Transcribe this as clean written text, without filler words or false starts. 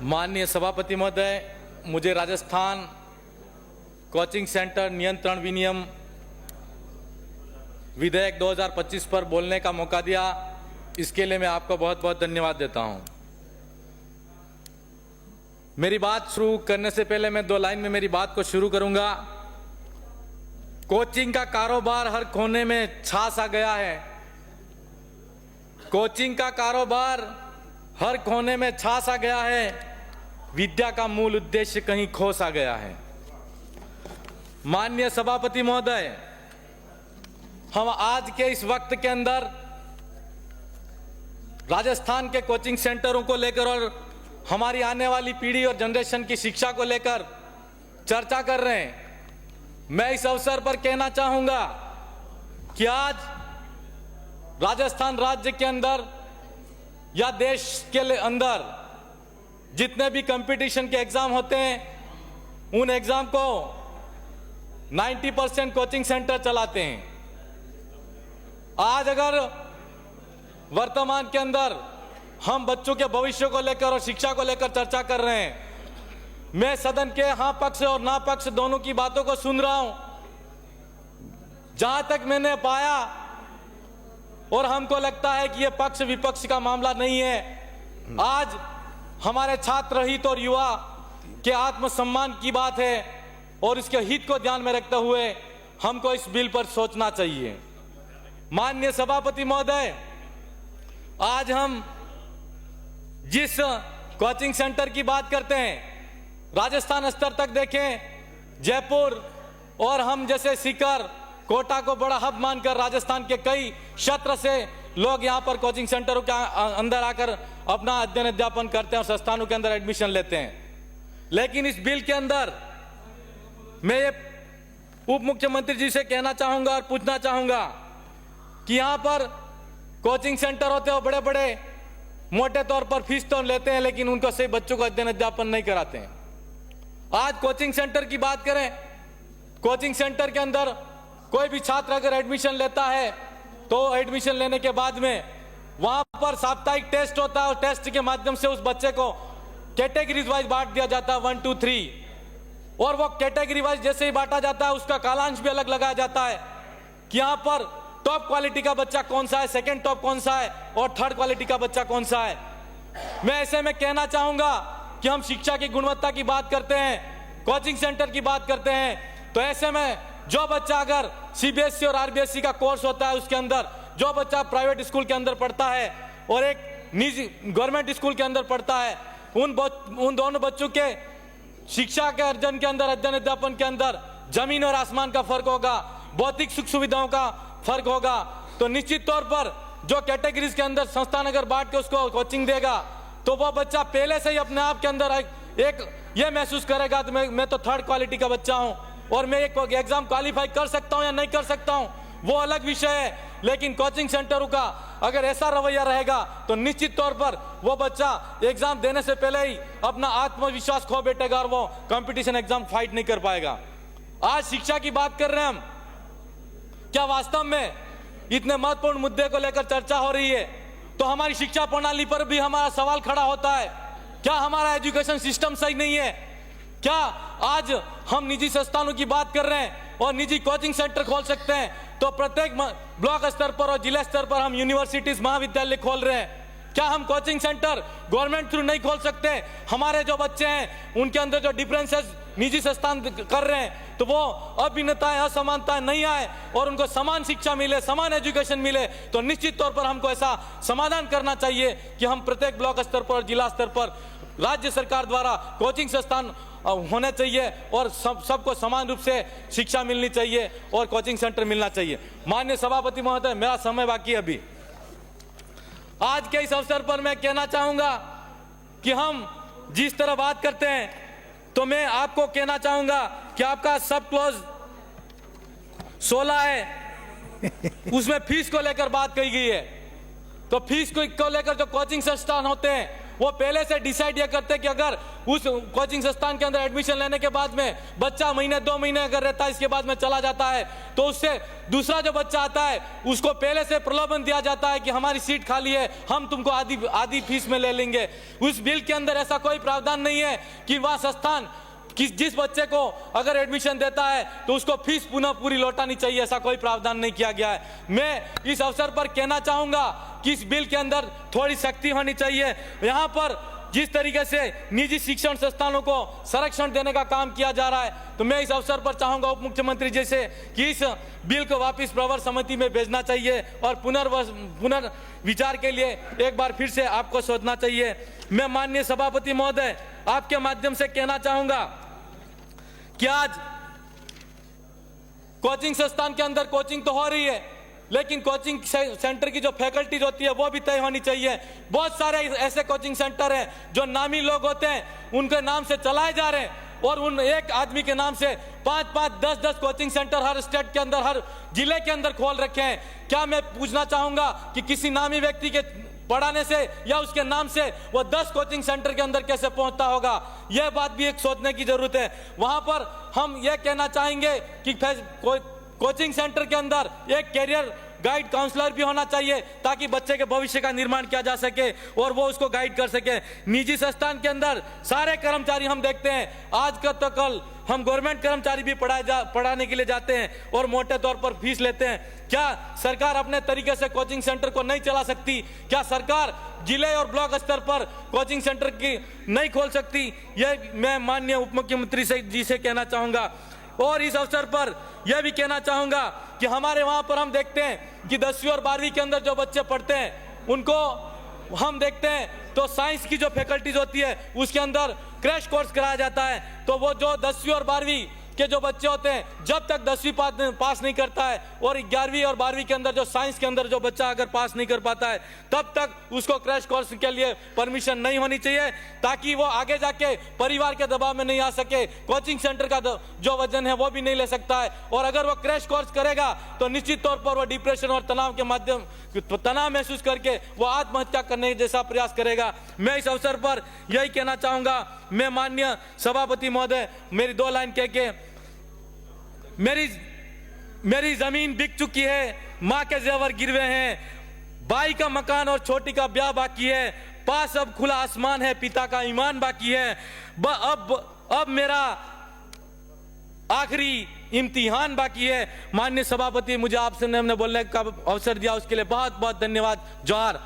माननीय सभापति महोदय, मुझे राजस्थान कोचिंग सेंटर नियंत्रण विनियम विधेयक 2025 पर बोलने का मौका दिया, इसके लिए मैं आपको बहुत बहुत धन्यवाद देता हूं। मेरी बात शुरू करने से पहले मैं 2 लाइन में मेरी बात को शुरू करूंगा। कोचिंग का कारोबार हर कोने में छा सा गया है। कोचिंग का कारोबार हर कोने में छा सा गया है। विद्या का मूल उद्देश्य कहीं खो सा गया है। माननीय सभापति महोदय, हम आज के इस वक्त के अंदर राजस्थान के कोचिंग सेंटरों को लेकर और हमारी आने वाली पीढ़ी और जनरेशन की शिक्षा को लेकर चर्चा कर रहे हैं। मैं इस अवसर पर कहना चाहूंगा कि आज राजस्थान राज्य के अंदर या देश के अंदर जितने भी कंपटीशन के एग्जाम होते हैं, उन एग्जाम को 90% कोचिंग सेंटर चलाते हैं। आज अगर वर्तमान के अंदर हम बच्चों के भविष्य को लेकर और शिक्षा को लेकर चर्चा कर रहे हैं, मैं सदन के हाँ पक्ष और ना पक्ष दोनों की बातों को सुन रहा हूं। जहां तक मैंने पाया और हमको लगता है कि यह पक्ष विपक्ष का मामला नहीं है। आज हमारे छात्र हित और युवा के आत्मसम्मान की बात है और इसके हित को ध्यान में रखते हुए हमको इस बिल पर सोचना चाहिए। माननीय सभापति महोदय, आज हम जिस कोचिंग सेंटर की बात करते हैं, राजस्थान स्तर तक देखें, जयपुर और हम जैसे सीकर, कोटा को बड़ा हब मानकर राजस्थान के कई क्षेत्र से लोग यहां पर कोचिंग सेंटरों के अंदर आकर अपना अध्ययन अध्यापन करते हैं और संस्थानों के अंदर एडमिशन लेते हैं। लेकिन इस बिल के अंदर मैं ये उप मुख्यमंत्री जी से कहना चाहूंगा और पूछना चाहूंगा कि यहां पर कोचिंग सेंटर होते हैं, बड़े बड़े मोटे तौर पर फीस तो लेते हैं, लेकिन उनको सही बच्चों को अध्ययन अध्यापन नहीं कराते हैं। आज कोचिंग सेंटर की बात करें, कोचिंग सेंटर के अंदर कोई भी छात्र अगर एडमिशन लेता है तो एडमिशन लेने के बाद में वहां पर साप्ताहिक टेस्ट होता है और टेस्ट के माध्यम से उस बच्चे को कैटेगरीज वाइज बांट दिया जाता है, 1, 2, 3। और वो कैटेगरी वाइज जैसे ही बांटा जाता है, उसका कालांश भी अलग लगाया जाता है कि यहां पर टॉप क्वालिटी का बच्चा कौन सा है, सेकेंड टॉप कौन सा है और थर्ड क्वालिटी का बच्चा कौन सा है। मैं ऐसे में कहना चाहूंगा कि हम शिक्षा की गुणवत्ता की बात करते हैं, कोचिंग सेंटर की बात करते हैं, तो ऐसे में जो बच्चा अगर सीबीएसई और आरबीएसई का कोर्स होता है, उसके अंदर जो बच्चा प्राइवेट स्कूल के अंदर पढ़ता है और एक निजी गवर्नमेंट स्कूल के अंदर पढ़ता है, उन दोनों बच्चों के शिक्षा के अर्जन के अंदर, अध्ययन अध्यापन के अंदर जमीन और आसमान का फर्क होगा, भौतिक सुख सुविधाओं का फर्क होगा। तो निश्चित तौर पर जो कैटेगरीज के अंदर संस्थान अगर बांट के उसको कोचिंग देगा, तो वो बच्चा पहले से ही अपने आप के अंदर एक ये महसूस करेगा कि मैं तो थर्ड क्वालिटी का बच्चा हूं और मैं एक एग्जाम क्वालिफाई कर सकता हूं या नहीं कर सकता हूं, वो अलग विषय है। लेकिन कोचिंग सेंटरों का अगर ऐसा रवैया रहेगा तो निश्चित तौर पर वो बच्चा एग्जाम देने से पहले ही अपना आत्मविश्वास खो बैठेगा और वो कंपटीशन एग्जाम फाइट नहीं कर पाएगा। आज शिक्षा की बात कर रहे हैं हम, क्या वास्तव में इतने महत्वपूर्ण मुद्दे को लेकर चर्चा हो रही है तो हमारी शिक्षा प्रणाली पर भी हमारा सवाल खड़ा होता है, क्या हमारा एजुकेशन सिस्टम सही नहीं है? क्या आज हम निजी संस्थानों की बात कर रहे हैं और निजी कोचिंग सेंटर खोल सकते हैं, तो प्रत्येक ब्लॉक स्तर पर और जिला स्तर पर हम यूनिवर्सिटीज महाविद्यालय खोल रहे हैं, क्या हम कोचिंग सेंटर गवर्नमेंट थ्रू नहीं खोल सकते? हमारे जो बच्चे हैं उनके अंदर जो डिफरेंसेस निजी संस्थान कर रहे हैं, तो वो अभिन्नताएं, असमानताएं नहीं आए और उनको समान शिक्षा मिले, समान एजुकेशन मिले, तो निश्चित तौर पर हमको ऐसा समाधान करना चाहिए कि हम प्रत्येक ब्लॉक स्तर पर और जिला स्तर पर राज्य सरकार द्वारा कोचिंग संस्थान होने चाहिए और सबको समान रूप से शिक्षा मिलनी चाहिए और कोचिंग सेंटर मिलना चाहिए। माननीय सभापति महोदय, मेरा समय बाकी है अभी। आज के इस अवसर पर मैं कहना चाहूंगा कि हम जिस तरह बात करते हैं, तो मैं आपको कहना चाहूंगा कि आपका सब क्लॉज 16 है, उसमें फीस को लेकर बात कही गई है। तो फीस को लेकर जो कोचिंग संस्थान होते हैं वो पहले से डिसाइड ये करते कि अगर उस कोचिंग संस्थान के अंदर एडमिशन लेने के बाद में बच्चा महीने 2 महीने अगर रहता है, इसके बाद में चला जाता है, तो उससे दूसरा जो बच्चा आता है उसको पहले से प्रलोभन दिया जाता है कि हमारी सीट खाली है, हम तुमको आधी फीस में ले लेंगे। उस बिल के अंदर ऐसा कोई प्रावधान नहीं है कि वह संस्थान जिस बच्चे को अगर एडमिशन देता है तो उसको फीस पुनः पूरी लौटानी चाहिए, ऐसा कोई प्रावधान नहीं किया गया है। मैं इस अवसर पर कहना चाहूंगा कि इस बिल के अंदर थोड़ी सख्ती होनी चाहिए। यहाँ पर जिस तरीके से निजी शिक्षण संस्थानों को संरक्षण देने का काम किया जा रहा है, तो मैं इस अवसर पर चाहूंगा उप मुख्यमंत्री जी से कि इस बिल को वापस प्रवर समिति में भेजना चाहिए और पुनर्विचार के लिए एक बार फिर से आपको सोचना चाहिए। मैं माननीय सभापति महोदय आपके माध्यम से कहना चाहूंगा कि आज कोचिंग संस्थान के अंदर कोचिंग तो हो रही है, लेकिन कोचिंग सेंटर की जो फैकल्टीज होती है वो भी तय होनी चाहिए। बहुत सारे ऐसे कोचिंग सेंटर हैं जो नामी लोग होते हैं, उनके नाम से चलाए जा रहे हैं और उन एक आदमी के नाम से 5-5, 10-10 कोचिंग सेंटर हर स्टेट के अंदर, हर जिले के अंदर खोल रखे हैं। क्या मैं पूछना चाहूंगा कि किसी नामी व्यक्ति के पढ़ाने से या उसके नाम से वो 10 कोचिंग सेंटर के अंदर कैसे पहुंचता होगा, यह बात भी एक सोचने की जरूरत है। वहां पर हम यह कहना चाहेंगे कि कोचिंग सेंटर के अंदर एक कैरियर गाइड काउंसलर भी होना चाहिए ताकि बच्चे के भविष्य का निर्माण किया जा सके और वो उसको गाइड कर सके। निजी संस्थान के अंदर सारे कर्मचारी हम देखते हैं, आज का तो कल हम गवर्नमेंट कर्मचारी भी पढ़ाने के लिए जाते हैं और मोटे तौर पर फीस लेते हैं। क्या सरकार अपने तरीके से कोचिंग सेंटर को नहीं चला सकती? क्या सरकार जिले और ब्लॉक स्तर पर कोचिंग सेंटर की नहीं खोल सकती? यह मैं माननीय उप मुख्यमंत्री जी से कहना चाहूंगा। और इस अवसर पर यह भी कहना चाहूंगा कि हमारे वहां पर हम देखते हैं कि 10वीं और 12वीं के अंदर जो बच्चे पढ़ते हैं उनको हम देखते हैं तो साइंस की जो फैकल्टीज होती है उसके अंदर क्रैश कोर्स कराया जाता है। तो वो जो 10वीं और 12वीं के जो बच्चे होते हैं, जब तक 10वीं पास नहीं करता है और 11वीं और 12वीं के अंदर जो साइंस के अंदर जो बच्चा अगर पास नहीं कर पाता है, तब तक उसको क्रैश कोर्स के लिए परमिशन नहीं होनी चाहिए ताकि वो आगे जाके परिवार के दबाव में नहीं आ सके। कोचिंग सेंटर का जो वजन है वो भी नहीं ले सकता है और अगर वो क्रैश कोर्स करेगा तो निश्चित तौर पर वो डिप्रेशन और तनाव के माध्यम तनाव महसूस करके वो आत्महत्या करने जैसा प्रयास करेगा। मैं इस अवसर पर यही कहना चाहूंगा। मैं माननीय सभापति महोदय मेरी 2 लाइन कह के, मेरी जमीन बिक चुकी है, माँ के जेवर गिरवे हैं, भाई का मकान और छोटी का ब्याह बाकी है, पास अब खुला आसमान है, पिता का ईमान बाकी है, अब मेरा आखिरी इम्तिहान बाकी है। माननीय सभापति, मुझे आपसे हमने बोलने का अवसर दिया उसके लिए बहुत बहुत धन्यवाद। जोहार।